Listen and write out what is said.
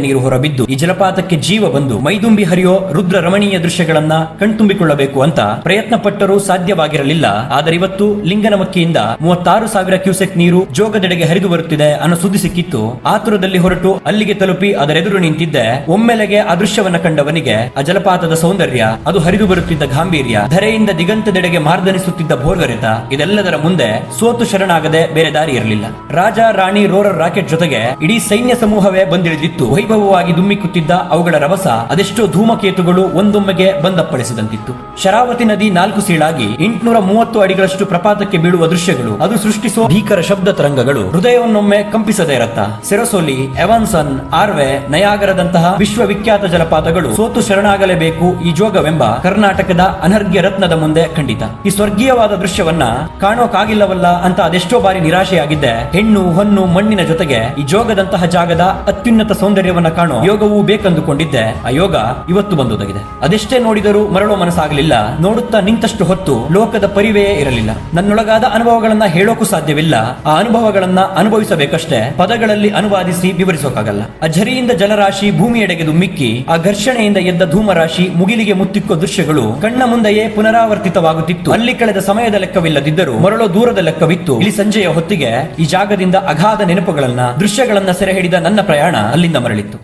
ನೀರು ಹೊರಬಿದ್ದು ಈ ಜಲಪಾತಕ್ಕೆ ಜೀವ ಬಂದು ಮೈದುಂಬಿ ಹರಿಯೋ ರುದ್ರ ರಮಣೀಯ ದೃಶ್ಯಗಳನ್ನ ಕಣ್ತುಂಬಿಕೊಳ್ಳಬೇಕು ಅಂತ ಪ್ರಯತ್ನ ಪಟ್ಟರೂ ಸಾಧ್ಯವಾಗಿರಲಿಲ್ಲ. ಆದರೆ ಇವತ್ತು ಲಿಂಗನಮಕ್ಕಿಯಿಂದ 36,000 ಕ್ಯೂಸೆಕ್ ನೀರು ಜೋಗದೆಡೆಗೆ ಹರಿದು ಬರುತ್ತಿದೆ ಅನ್ನೋ ಸುದ್ದಿ ಸಿಕ್ಕಿತ್ತು. ಆತುರದಲ್ಲಿ ಹೊರಟು ಅಲ್ಲಿಗೆ ತಲುಪಿ ಅದರೆದುರು ನಿಂತಿದ್ದೆ. ಒಮ್ಮೆಲೆಗೆ ಆ ದೃಶ್ಯವನ್ನ ಕಂಡವನಿಗೆ ಆ ಜಲಪಾತದ ಸೌಂದರ್ಯ, ಅದು ಹರಿದು ಬರುತ್ತಿದ್ದ ಗಾಂಭೀರ್ಯ, ಧರೆಯಿಂದ ದಿಗಂತದೆಡೆಗೆ ಮಾರ್ದನಿಸುತ್ತಿದ್ದ ಭೋರ್ಗರೆತ, ಇದೆಲ್ಲದರ ಮುಂದೆ ಸೋತು ಶರಣಾಗದೆ ಬೇರೆ ದಾರಿ ಇರಲಿಲ್ಲ. ರಾಜ, ರಾಣಿ, ರೋರರ್ ರಾಕೆಟ್ ಜೊತೆಗೆ ಇಡೀ ಸೈನ್ಯ ಸಮೂಹವೇ ಬಂದಿಳಿದಿತ್ತು. ವೈಭವವಾಗಿ ದುಮ್ಮಿಕ್ಕುತ್ತಿದ್ದ ಅವುಗಳ ರಭಸ ಅದೆಷ್ಟೋ ಧೂಮಕೇತುಗಳು ಒಂದೊಮ್ಮೆಗೆ ಬಂದಪ್ಪಳಿಸಿದಂತಿತ್ತು. ಶರಾವತಿ ನದಿ 4 ಸೀಳಾಗಿ 830 ಅಡಿಗಳಷ್ಟು ಪ್ರಪಾತಕ್ಕೆ ಬೀಳುವ ದೃಶ್ಯಗಳು, ಅದು ಸೃಷ್ಟಿಸುವ ಭೀಕರ ಶಬ್ದ ತರಂಗಗಳು ಹೃದಯವನ್ನೊಮ್ಮೆ ಕಂಪಿಸದೇ ಇರತ್ತ. ಸೆರಸೋಲಿ, ಎವಾನ್ಸನ್, ಆರ್ವೆ, ನಯಾಗರದಂತಹ ವಿಶ್ವವಿಖ್ಯಾತ ಜಲಪಾತಗಳು ಸೋತು ಶರಣಾಗಲೇಬೇಕು ಈ ಜೋಗವೆಂಬ ಕರ್ನಾಟಕದ ಅನರ್ಘ್ಯ ರತ್ನದ ಮುಂದೆ ಖಂಡಿತ. ಈ ಸ್ವರ್ಗೀಯವಾದ ದೃಶ್ಯವನ್ನ ಕಾಣೋಕಾಗಿಲ್ಲವಲ್ಲ ಅಂತ ಅದೆಷ್ಟೋ ಬಾರಿ ನಿರಾಶೆಯಾಗಿದ್ದೆ. ಹೆಣ್ಣು ಹೊನ್ನು ಮಣ್ಣಿನ ಜೊತೆಗೆ ಈ ಜೋಗದಂತಹ ಜಾಗದ ಅತ್ಯುನ್ನತ ಸೌಂದರ್ಯವನ್ನ ಕಾಣೋ ಯೋಗವೂ ಬೇಕಂದುಕೊಂಡಿದ್ದೆ. ಆ ಯೋಗ ಇವತ್ತು ಬಂದೊದಗಿದೆ. ಅದೆಷ್ಟೇ ನೋಡಿದರೂ ಮರಳೋ ಮನಸ್ಸಾಗಲಿಲ್ಲ. ನೋಡುತ್ತಾ ನಿಂತಷ್ಟು ಹೊತ್ತು ಲೋಕದ ಪರಿವೆಯೇ ಇರಲಿಲ್ಲ. ನನ್ನೊಳಗಾದ ಅನುಭವಗಳನ್ನ ಹೇಳೋಕು ಸಾಧ್ಯವಿಲ್ಲ. ಆ ಅನುಭವಗಳನ್ನ ಅನುಭವಿಸಬೇಕಷ್ಟೇ, ಪದಗಳಲ್ಲಿ ಅನುವಾದಿಸಿ ವಿವರಿಸೋಕಾಗಲ್ಲ. ಆ ಝರಿಯಿಂದ ಜಲರಾಶಿ ಭೂಮಿಯೆಡೆಗೆ ದುಮ್ಮಿಕ್ಕಿ ಆ ಘರ್ಷಣೆಯಿಂದ ಎದ್ದ ಧೂಮರಾಶಿ ಮುಗಿಲಿಗೆ ಮುತ್ತಿಕ್ಕೋ ದೃಶ್ಯಗಳು ಕಣ್ಣ ಮುಂದೆಯೇ ಪುನರಾವರ್ತಿತವಾಗುತ್ತಿತ್ತು. ಅಲ್ಲಿ ಕಳೆದ ಸಮಯದ ಲೆಕ್ಕವಿಲ್ಲದಿದ್ದರೂ ಮರಳೋ ದೂರದ ಲೆಕ್ಕವಿತ್ತು. ಇಲ್ಲಿ ಸಂಜೆಯ ಹೊತ್ತಿಗೆ ಈ ಜಾಗದಿಂದ ಅಗಾಧ ನೆನಪುಗಳನ್ನ, ದೃಶ್ಯಗಳನ್ನ ಸೆರೆ ಹಿಡಿದ ನನ್ನ ಪ್ರಯಾಣ ಅಲ್ಲಿಂದ ಮರಳಿತ್ತು.